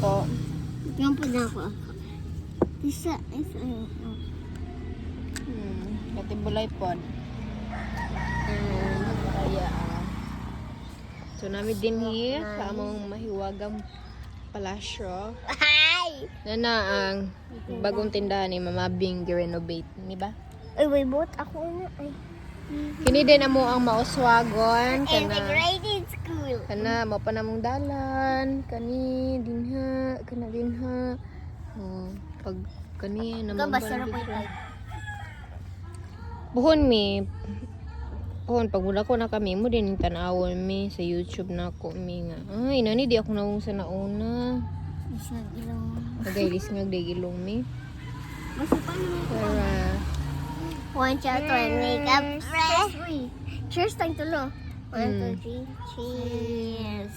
po. Yan po na ako. Isa. Katibulay po. Kaya, so namin din here sa among mahiwagang palasyo. Hi! Na ang bagong tindahan ni Mama Bing gi-renovate, di ba? Ay, wait, bot ako na. Ay. Kini din amo ang mauswagon Integrated school. kana mo pa namong dalan kani dinha kana dinha. Pag kani naman Basura po ito. buhon mi pag mula ko na kami mo din tanawon mi sa YouTube na ko mi nga ay nani di ako nawong sa nauna Isang ilong. nagailis nga digilong mi Masupan naman ko. para 1, 2, 3, makeup. Cheers, tayong tulo. 1, 2, 3. Cheers.